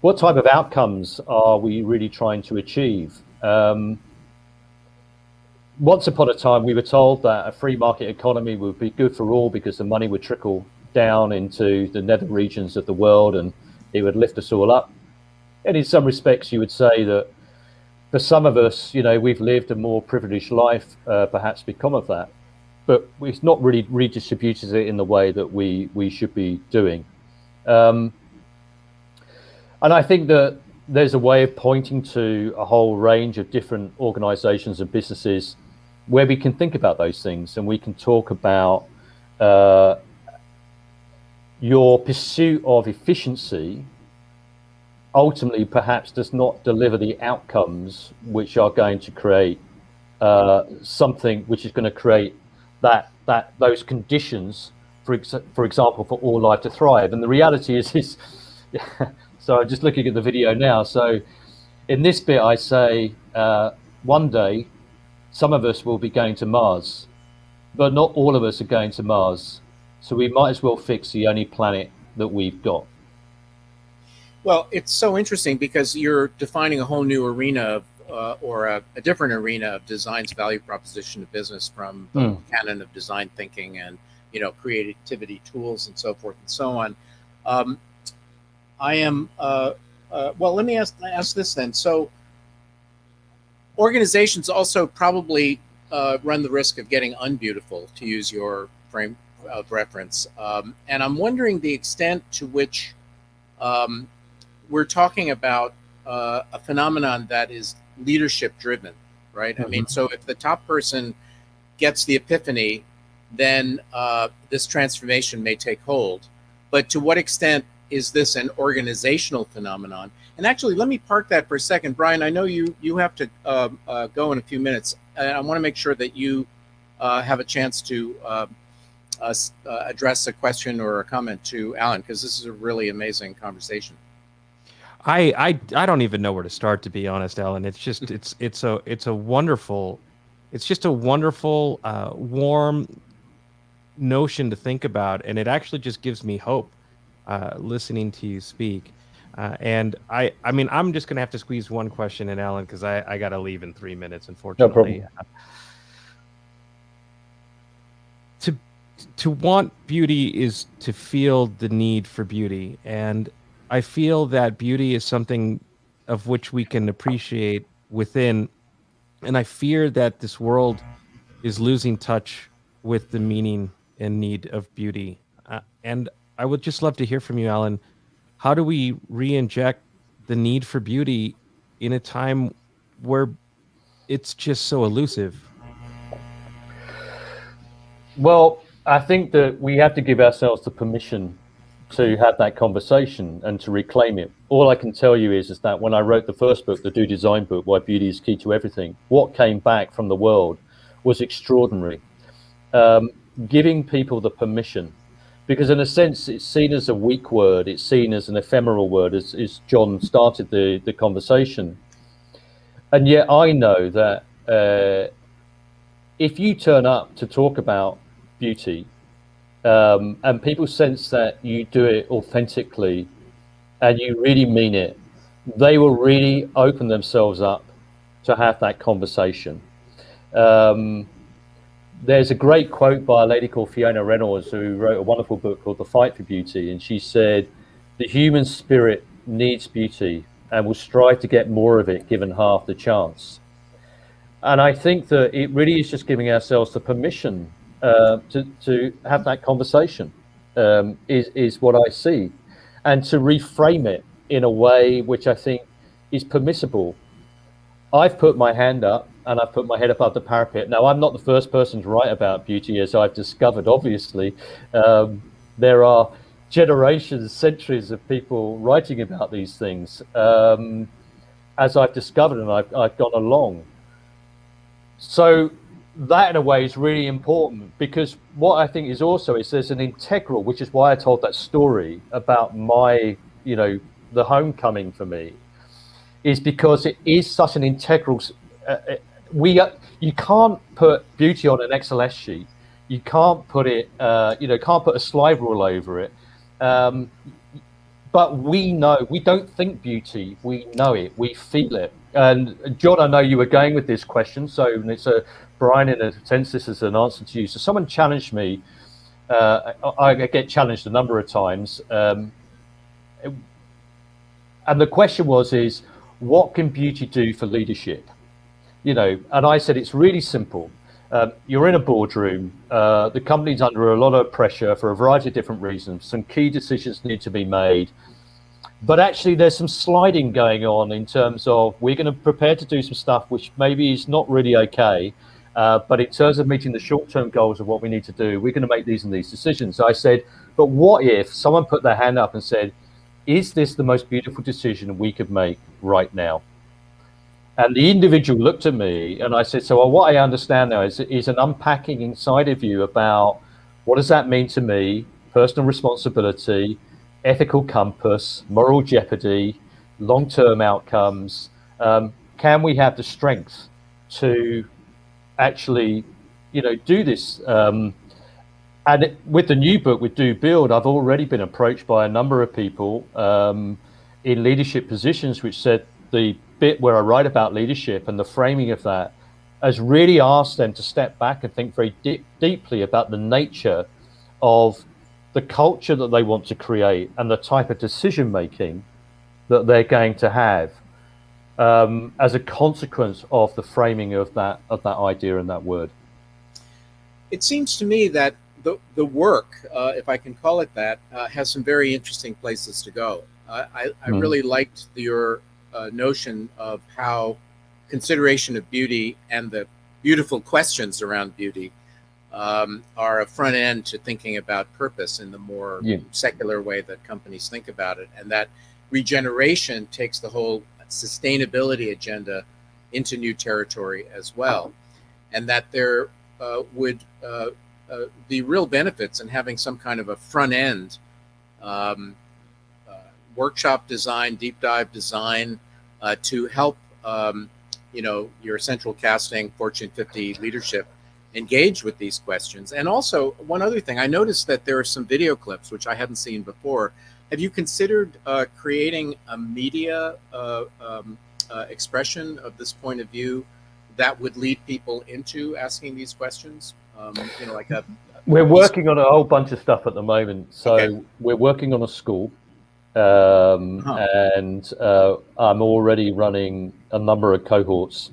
What type of outcomes are we really trying to achieve? Once upon a time, we were told that a free market economy would be good for all because the money would trickle down into the nether regions of the world and it would lift us all up. And in some respects, you would say that for some of us, we've lived a more privileged life, perhaps because of that, but it's not really redistributed it in the way that we should be doing. And I think that there's a way of pointing to a whole range of different organizations and businesses where we can think about those things, and we can talk about your pursuit of efficiency ultimately perhaps does not deliver the outcomes which are going to create something which is going to create those conditions, for example, for all life to thrive. And the reality is so I'm just looking at the video now. So in this bit, I say one day some of us will be going to Mars, but not all of us are going to Mars. So we might as well fix the only planet that we've got. Well, it's so interesting because you're defining a whole new arena of, or a different arena of design's value proposition to business from the canon of design thinking and creativity tools and so forth and so on. I am well. Let me ask this then. So, organizations also probably run the risk of getting unbeautiful, to use your frame of reference. And I'm wondering the extent to which we're talking about a phenomenon that is leadership driven, right? Mm-hmm. I mean, so if the top person gets the epiphany, then this transformation may take hold. But to what extent is this an organizational phenomenon? And actually, let me park that for a second. Brian, I know you have to go in a few minutes. And I want to make sure that you have a chance to address a question or a comment to Alan, because this is a really amazing conversation. I don't even know where to start, to be honest, Alan. It's just it's a wonderful, warm notion to think about, and it actually just gives me hope listening to you speak. And I mean, I'm just gonna have to squeeze one question in, Alan, because I gotta leave in 3 minutes, unfortunately. No problem. To want beauty is to feel the need for beauty, and I feel that beauty is something of which we can appreciate within, and I fear that this world is losing touch with the meaning and need of beauty. And I would just love to hear from you, Alan. How do we re-inject the need for beauty in a time where it's just so elusive? Well, I think that we have to give ourselves the permission to have that conversation and to reclaim it. All I can tell you is that when I wrote the first book, the Do Design book, Why Beauty is Key to Everything, what came back from the world was extraordinary. Giving people the permission, because in a sense it's seen as a weak word, it's seen as an ephemeral word, as John started the conversation. And yet I know that if you turn up to talk about beauty, and people sense that you do it authentically, and you really mean it, they will really open themselves up to have that conversation. There's a great quote by a lady called Fiona Reynolds, who wrote a wonderful book called The Fight for Beauty, and she said, the human spirit needs beauty and will strive to get more of it given half the chance. And I think that it really is just giving ourselves the permission to have that conversation, is what I see, and to reframe it in a way which I think is permissible. I've put my hand up and I've put my head above the parapet. Now, I'm not the first person to write about beauty, as I've discovered, obviously. There are generations, centuries of people writing about these things, as I've discovered and I've gone along. So that, in a way, is really important, because what I think is also is there's an integral, which is why I told that story about my, the homecoming for me, is because it is such an integral. You can't put beauty on an XLS sheet. You can't put it, can't put a slide rule over it. But we know, we don't think beauty, we know it, we feel it. And John, I know you were going with this question, so it's Brian, in a sense, this is an answer to you. So someone challenged me, I get challenged a number of times, and the question is, what can beauty do for leadership? And I said, it's really simple. You're in a boardroom, the company's under a lot of pressure for a variety of different reasons. Some key decisions need to be made. But actually, there's some sliding going on in terms of, we're going to prepare to do some stuff which maybe is not really okay. But in terms of meeting the short-term goals of what we need to do, we're going to make these and these decisions. So I said, but what if someone put their hand up and said, is this the most beautiful decision we could make right now? And the individual looked at me and I said, so what I understand now is an unpacking inside of you about what does that mean to me, personal responsibility, ethical compass, moral jeopardy, long-term outcomes. Can we have the strength to actually, do this? And with the new book, with Do Build, I've already been approached by a number of people in leadership positions, which said the bit where I write about leadership and the framing of that has really asked them to step back and think very deeply about the nature of the culture that they want to create and the type of decision making that they're going to have as a consequence of the framing of that idea and that word. It seems to me that the work, if I can call it that, has some very interesting places to go. I really liked your notion of how consideration of beauty and the beautiful questions around beauty are a front end to thinking about purpose in the more secular way that companies think about it, and that regeneration takes the whole sustainability agenda into new territory as well, and that there would be real benefits in having some kind of a front end workshop design, deep dive design to help your central casting Fortune 50 leadership engage with these questions. And also, one other thing, I noticed that there are some video clips which I hadn't seen before. Have you considered creating a media expression of this point of view that would lead people into asking these questions? We're working on a whole bunch of stuff at the moment. So we're working on a school, and I'm already running a number of cohorts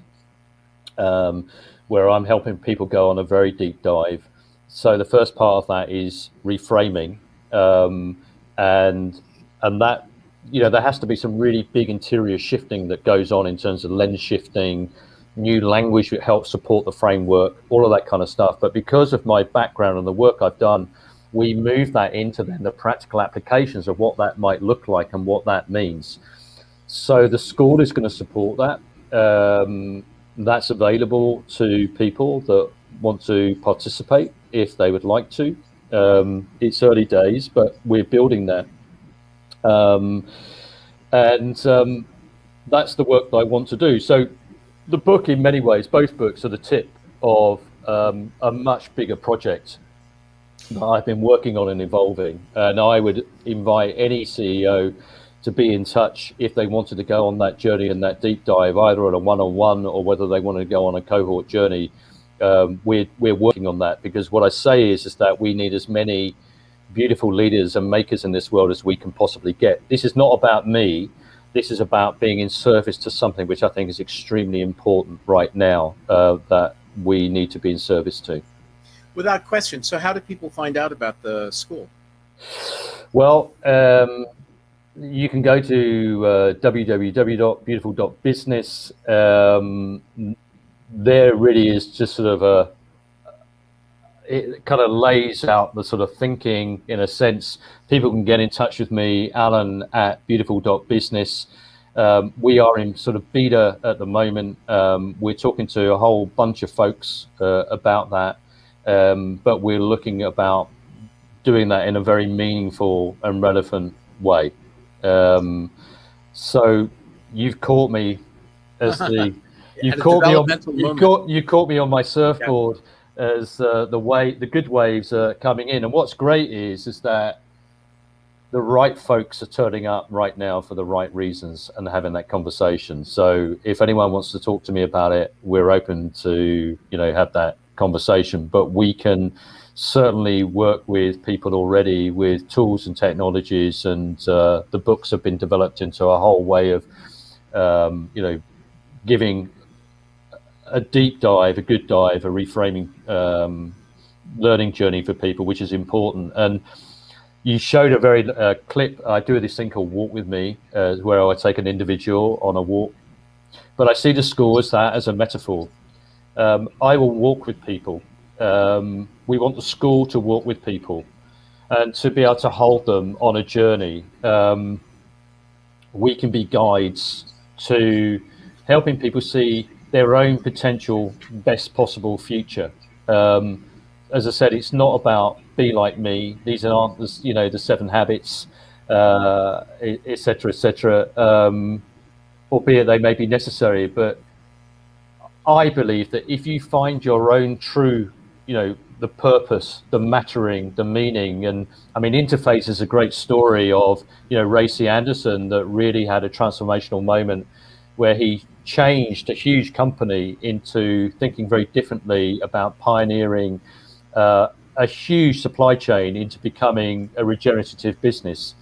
where I'm helping people go on a very deep dive. So the first part of that is reframing, and that, there has to be some really big interior shifting that goes on in terms of lens shifting, new language that helps support the framework, all of that kind of stuff. But because of my background and the work I've done, we move that into then the practical applications of what that might look like and what that means. So the school is going to support that. That's available to people that want to participate if they would like to. It's early days, but we're building that. And that's the work that I want to do. So the book, in many ways, both books are the tip of a much bigger project that I've been working on and evolving. And I would invite any CEO to be in touch if they wanted to go on that journey and that deep dive, either on a one-on-one or whether they want to go on a cohort journey. We're working on that, because what I say is that we need as many beautiful leaders and makers in this world as we can possibly get. This is not about me. This is about being in service to something which I think is extremely important right now, that we need to be in service to. Without question. So how do people find out about the school? Well, you can go to www.beautiful.business. There really is just sort of it kind of lays out the sort of thinking in a sense. People can get in touch with me, Alan at beautiful.business. We are in sort of beta at the moment. We're talking to a whole bunch of folks about that, but we're looking about doing that in a very meaningful and relevant way. So you've caught me as the you caught me on my surfboard. Yeah. As the good waves are coming in, and what's great is that the right folks are turning up right now for the right reasons and having that conversation. So if anyone wants to talk to me about it, we're open to have that conversation. But we can certainly work with people already with tools and technologies, and the books have been developed into a whole way of giving a deep dive, a good dive, a reframing learning journey for people, which is important. And you showed a very clip. I do this thing called Walk With Me, where I take an individual on a walk. But I see the school as a metaphor. I will walk with people. We want the school to walk with people and to be able to hold them on a journey. We can be guides to helping people see their own potential best possible future. As I said, it's not about be like me. These aren't the 7 habits, et cetera, albeit they may be necessary. But I believe that if you find your own true, the purpose, the mattering, the meaning, and I mean, Interface is a great story of, Ray C. Anderson, that really had a transformational moment where he changed a huge company into thinking very differently about pioneering a huge supply chain into becoming a regenerative business.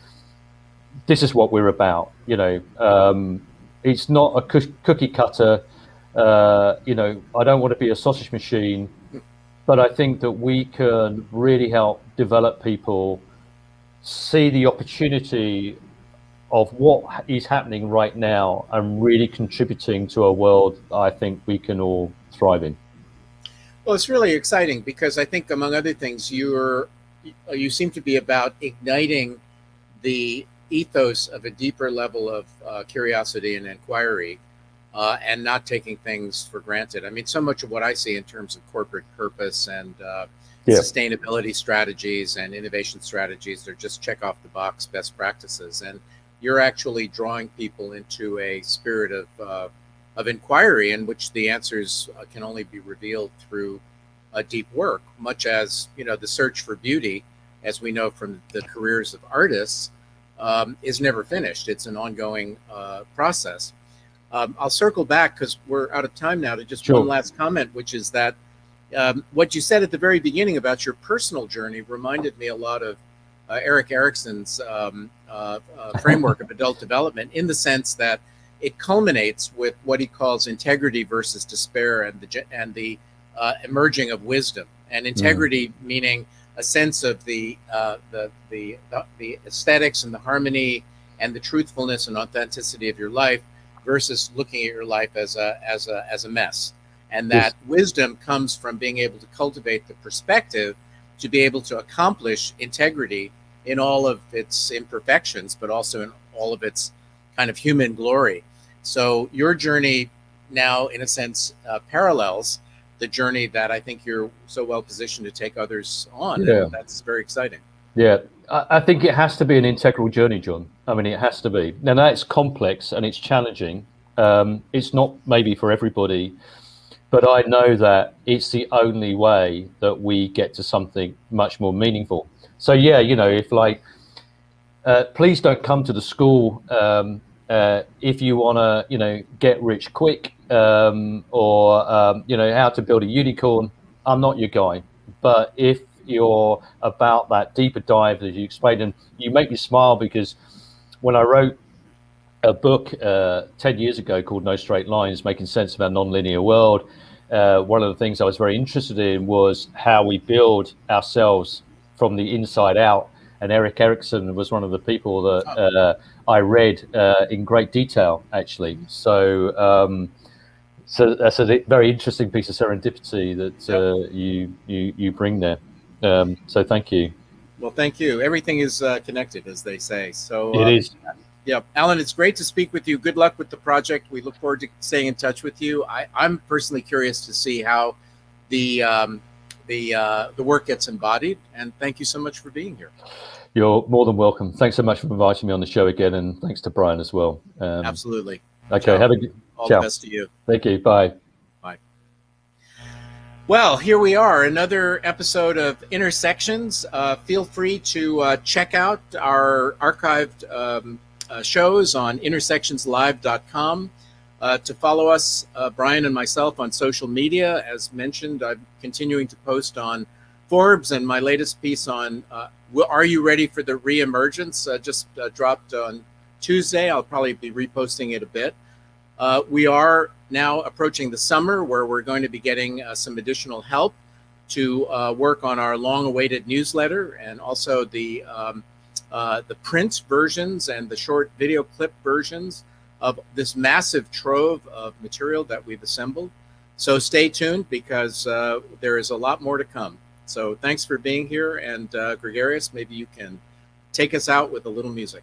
This is what we're about. It's not a cookie cutter. I don't want to be a sausage machine, but I think that we can really help develop people see the opportunity of what is happening right now and really contributing to a world I think we can all thrive in. Well, it's really exciting because I think, among other things, you seem to be about igniting the ethos of a deeper level of curiosity and inquiry, and not taking things for granted. I mean, so much of what I see in terms of corporate purpose and sustainability strategies and innovation strategies, they're just check off the box best practices. And you're actually drawing people into a spirit of inquiry in which the answers can only be revealed through deep work, much as, the search for beauty, as we know from the careers of artists, is never finished. It's an ongoing process. I'll circle back because we're out of time now to just one last comment, which is that what you said at the very beginning about your personal journey reminded me a lot of Eric Erickson's framework of adult development, in the sense that it culminates with what he calls integrity versus despair, and the emerging of wisdom. And integrity meaning a sense of the aesthetics and the harmony and the truthfulness and authenticity of your life, versus looking at your life as a mess. And that wisdom comes from being able to cultivate the perspective to be able to accomplish integrity in all of its imperfections, but also in all of its kind of human glory. So your journey now, in a sense, parallels the journey that I think you're so well positioned to take others on. Yeah. And that's very exciting. Yeah, I think it has to be an integral journey, John. I mean, it has to be. Now, that's complex and it's challenging. It's not maybe for everybody, but I know that it's the only way that we get to something much more meaningful. So, yeah, if please don't come to the school if you want to, get rich quick or how to build a unicorn. I'm not your guy. But if you're about that deeper dive, as you explained, and you make me smile because when I wrote a book 10 years ago called No Straight Lines, Making Sense of Our Nonlinear World, one of the things I was very interested in was how we build ourselves from the inside out. And Eric Erickson was one of the people that I read in great detail, actually. So that's a very interesting piece of serendipity that you bring there. So thank you. Well, thank you. Everything is connected, as they say. So it is. Yeah, Alan, it's great to speak with you. Good luck with the project. We look forward to staying in touch with you. I'm personally curious to see how the work gets embodied. And thank you so much for being here. You're more than welcome. Thanks so much for inviting me on the show again, and thanks to Brian as well. Absolutely. Okay, Ciao. have a good. All Ciao. the best to you. Thank you. Bye. Bye. Well, here we are, another episode of Intersections. Feel free to check out our archived shows on intersectionslive.com. To follow us, Brian and myself, on social media. As mentioned, I'm continuing to post on Forbes, and my latest piece on Are You Ready for the Reemergence just dropped on Tuesday. I'll probably be reposting it a bit. We are now approaching the summer, where we're going to be getting some additional help to work on our long-awaited newsletter, and also the print versions and the short video clip versions of this massive trove of material that we've assembled. So stay tuned, because there is a lot more to come. So thanks for being here, and Gregarious, maybe you can take us out with a little music.